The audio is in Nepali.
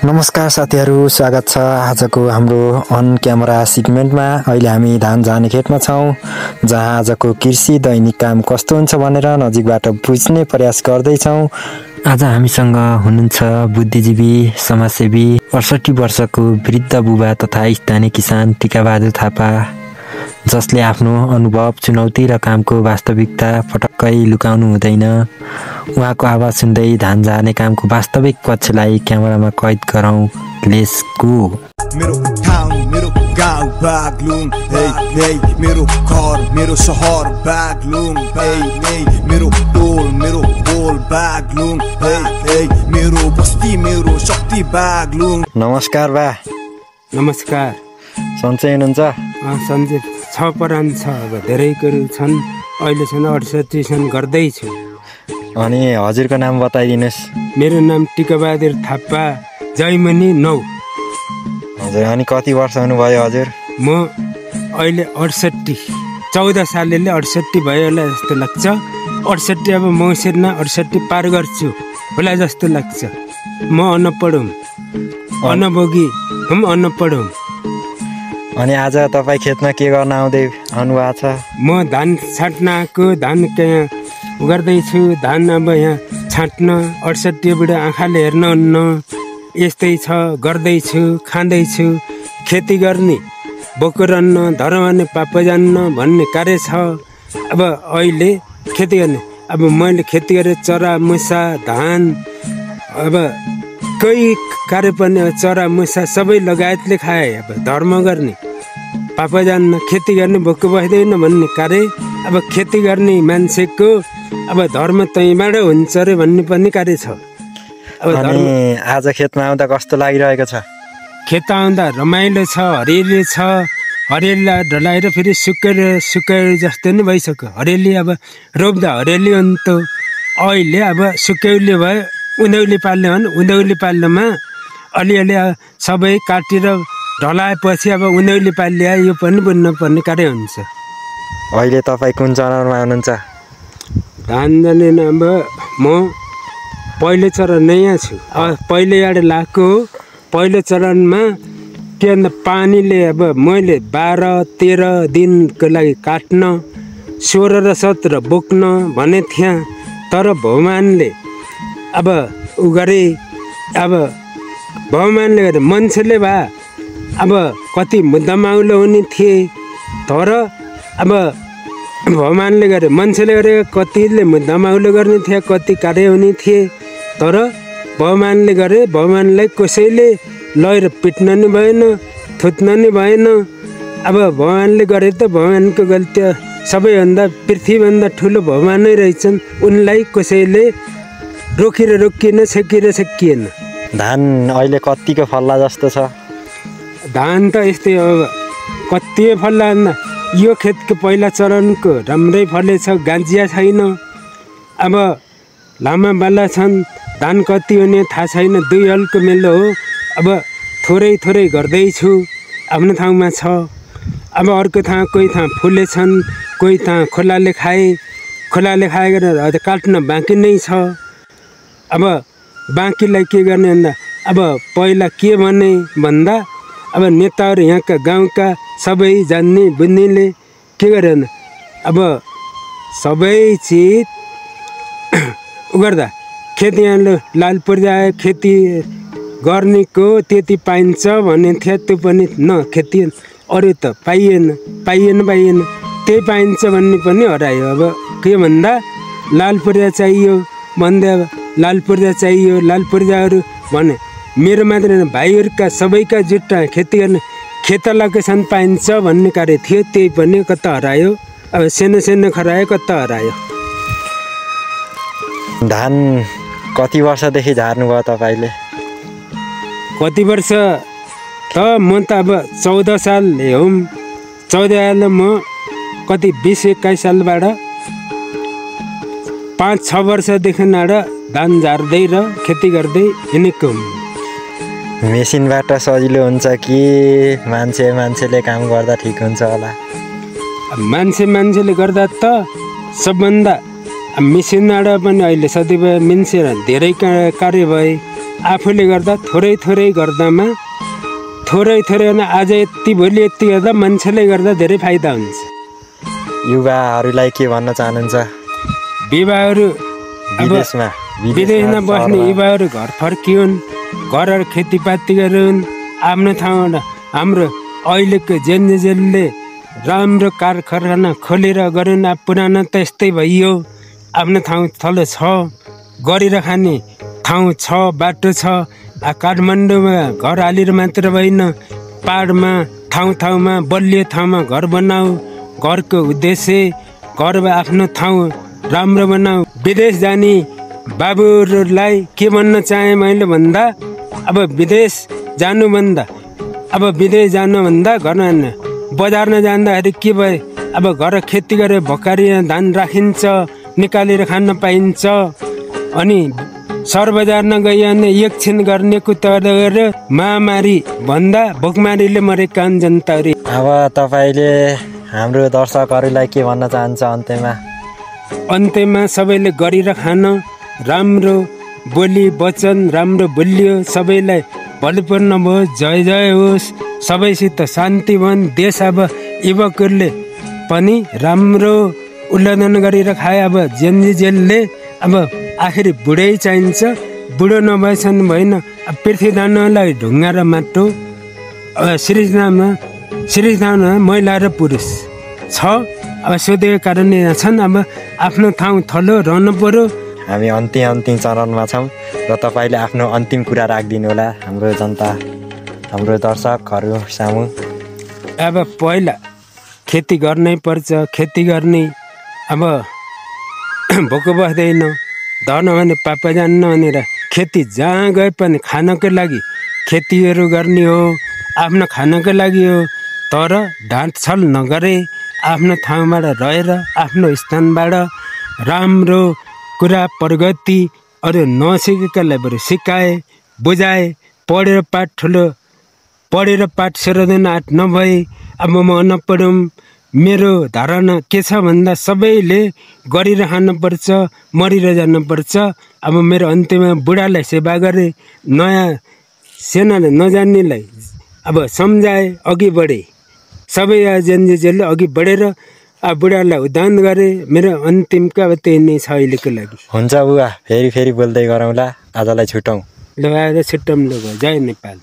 नमस्कार साथीहरू, स्वागत छ आजको हाम्रो अन क्यामेरा सिगमेन्टमा। अहिले हामी धान जाने खेतमा छौँ, जहाँ आजको कृषि दैनिक काम कस्तो हुन्छ भनेर नजिकबाट बुझ्ने प्रयास गर्दैछौँ। आज हामीसँग हुनुहुन्छ बुद्धिजीवी समाजसेवी 68 वर्षको वृद्ध बुबा तथा स्थानीय किसान टिकाबहादुर थापा, जसले आफ्नो अनुभव, चुनौती र कामको वास्तविकता पटक्कै लुकाउनु हुँदैन। उहाँको आवाज सुन्दै धान झार्ने कामको वास्तविक पक्षलाई क्यामेरामा कैद गरौँ। Let's go. मेरो ठाउँ, मेरो गाउँ बागलुङ, हे मेरो घर, मेरो सहर बागलुङ, हे मेरो टोल, मेरो बोल बागलुङ, हे मेरो बस्ती, मेरो शक्ति बागलुङ। नमस्कार बा। नमस्कार। सन्चै हुनुहुन्छ? सन्चै छ परान छ। अब धेरै कुरो छन्, अहिलेसम्म 68 गर्दैछु। अनि हजुरको नाम बताइदिनुहोस्। मेरो नाम टिकाबहादुर थापा, जयमनी 9। हजुर, अनि कति वर्ष हुनुभयो हजुर? म अहिले 68, 14 सालले 68 भयो होला जस्तो लाग्छ। 68 अब मौसिरमा 68 पार गर्छु होला जस्तो लाग्छ। म अनपढ हुँ, अनभोगी हुँ, अनपढ हुँ। अनि आज तपाईँ खेतमा के गर्न आउनुभएको छ? म धान छाट्न आएको, धान गर्दैछु। धान अब यहाँ छाट्न 68बाट आँखाले हेर्नुहुन्न, यस्तै छ, गर्दैछु, खाँदैछु। खेती गर्ने बोकुरन्न, धर्म पाप जान्न भन्ने कार्य छ। अब अहिले खेती गर्ने, अब मैले खेती गरेँ, चरा मुसा धान, अब कोही कार्य पनि चरा मुसा सबै लगायतले खाए। अब धर्म गर्ने पाप जान्न, खेती गर्ने भोक बस्दैन भन्ने कार्य। अब खेती गर्ने मान्छेको अब धर्म तैँबाट हुन्छ अरे भन्ने पनि कार्य छ। अब अनि आज खेतमा आउँदा कस्तो लागिरहेको छ? खेत आउँदा रमाइलो छ, हरियाली छ। हरियाली ढलाएर फेरि सुक्यो जस्तो नै भइसक्यो। हरियाली अब रोप्दा हरियाली हुन्थ्यो, अहिले अब सुक्यौली भयो। उधौली पाल्ने हो भने उधौली पाल्नमा अलिअलि सबै काटेर ढलाएपछि अब उधौली पाल्ने यो पनि बुझ्नु पर्ने कार्य हुन्छ। अहिले तपाईँ कुन चरणमा हुनुहुन्छ? धान जाने अब म पहिलो चरण नै यहाँ छु। पहिलो याड लाएको हो। पहिलो चरणमा के भन्दा पानीले अब मैले 12-13 दिनको लागि काट्न, 16 र 17 बोक्न भने थिएँ, तर भगवान्ले अब उ गरे। अब भगवान्ले गरे, मान्छेले भए अब कति मुद्दामाउलो हुने थिए, तर अब भगवान्ले गरे, मान्छेले गरे कतिले मुद्दामाउलो गर्ने थिए, कति कार्य हुने थिए, तर भगवान्ले गरे। भगवान्लाई कसैले लगेर पिट्न नि भएन, थुत्न नि भएन। अब भगवान्ले गरे त भगवान्को गल्ती, सबैभन्दा पृथ्वीभन्दा ठुलो भगवानै रहेछन्। उनलाई कसैले रोकिन सकिएन। धान अहिले कतिको फल्ला जस्तो छ? धान त यस्तै अब कति फल्ला भन्दा यो खेतको पहिला चरणको राम्रै फलेछ, गाँजिया छैन। अब लामा बाला छन्, धान कति हुने थाहा छैन। 2 हलको मेलो हो। अब थोरै गर्दैछु, आफ्नो ठाउँमा छ। अब अर्को ठाउँ कोही ठाउँ फुलेछन्, कोही ठाउँ खोलाले खाएर अझ काट्न बाँकी नै छ। अब बाँकीलाई के गर्ने भन्दा अब पहिला के भने भन्दा अब नेताहरू यहाँका गाउँका सबै जान्ने बुझ्नेले के गरे भन्दा अब सबै चिज गर्दा खेती यहाँ लाल पर्जाए खेती गर्नेको त्यति पाइन्छ भन्ने थियो, त्यो पनि न खेती अरू त पाइएन। त्यही पाइन्छ भन्ने पनि हरायो। अब के भन्दा लाल पर्जा चाहियो भन्दा अब लाल पर्जा चाहियो, लाल पर्जाहरू भने मेरो मात्र होइन, भाइहरूका सबैका जुट्टा खेती गर्ने खेत लोकेसन पाइन्छ भन्ने कार्य थियो, त्यही पनि कता हरायो। अब सानो खरायो, कता हरायो। धान कति वर्षदेखि झार्नुभयो तपाईँले? कति वर्ष त म त अब 14 साल हुँ। 14 साल म कति 20-21 सालबाट 5-6 वर्षदेखि धान झार्दै र खेती गर्दै हिँडेको हुँ। मेसिनबाट सजिलो हुन्छ कि मान्छेले काम गर्दा ठिक हुन्छ होला? मान्छेले गर्दा त सबभन्दा मेसिनबाट पनि अहिले सधैँ मान्छे धेरै कार्य भए। आफूले गर्दा थोरै गर्दामा थोरै आज यति भोलि यति गर्दा मान्छेले गर्दा धेरै फाइदा हुन्छ। युवाहरूलाई के भन्न चाहनुहुन्छ? विवाहहरू विदेशमा बस्ने सहरमा। युवाहरू घर फर्किउन्, घरहरू खेतीपाती गरून्, आफ्नो ठाउँबाट हाम्रो अहिलेको जेनले राम्रो कारखाना खोलेर गरून्। अब पुरानो त यस्तै भइयो, आफ्नो ठाउँ थलो छ, गरेर खाने ठाउँ छ, बाटो छ। काठमाडौँमा घर हालेर मात्र होइन, पाहाडमा ठाउँमा बलियो ठाउँमा घर बनाऊ। घरको उद्देश्य घरमा आफ्नो ठाउँ राम्रो बनाऊ। विदेश जाने बाबुहरूलाई के भन्न चाहे मैले भन्दा, अब विदेश जानुभन्दा घरमा बजारमा जाँदाखेरि के भयो, अब घर खेती गरेर भकारी धान राखिन्छ, निकालेर खान पाइन्छ। अनि सहर बजारमा गयो भने एकछिन गर्ने कुता गरेर महामारी भन्दा भोकमारीले मरेका जनताहरू। अब तपाईँले हाम्रो दर्शकहरूलाई के भन्न चाहन्छ अन्त्यमा सबैले गरेर खान, राम्रो बोली वचन राम्रो बोलियो, सबैलाई भलोपूर्ण होस्, जय होस्, सबैसित शान्ति भन्। देश अब युवकहरूले पनि राम्रो उल्लङ्घन गरेर खाए। अब जेलले अब आखिर बुढै चाहिन्छ, बुढो नभएसम्म भएन। अब पृथ्वीदानलाई ढुङ्गा र माटो, सिरिजनामा महिला र पुरुष छ। अब सोधेको कारणले छन्। अब आफ्नो ठाउँ थलो रहनु पर्यो। हामी अन्तिम चरणमा छौँ र तपाईँले आफ्नो अन्तिम कुरा राखिदिनु होला हाम्रो जनता, हाम्रो दर्शकहरू सामु। अब पहिला खेती गर्नै पर्छ, खेती गर्ने अब भोको बस्दैन, धन भने पापा जान्न भनेर खेती जहाँ गए पनि खानको लागि खेतीहरू गर्ने हो, आफ्नो खानको लागि हो। तर ढाँटछल नगरे, आफ्नो ठाउँबाट रहेर आफ्नो स्थानबाट राम्रो कुरा प्रगति अरू नसिकेकालाई बरु सिकाए, बुझाए। पढेर पाठ सेरोदैन आठ नभए अब म नपढौँ। मेरो धारणा के छ भन्दा सबैले गरेर खानुपर्छ, मरेर जानुपर्छ। अब मेरो अन्त्यमा बुढालाई सेवा गरे, नयाँ सेनाले नजान्नेलाई अब सम्झाए, अघि बढे। सबै जेनले अघि बढेर बुढालाई उद्धान गरे। मेरो अन्तिमका अब त्यही नै छ अहिलेको लागि। हुन्छ बुवा, फेरि बोल्दै गरौँला। आजलाई छुटौँ। ल आज छुट्टौँ। ल जय नेपाल।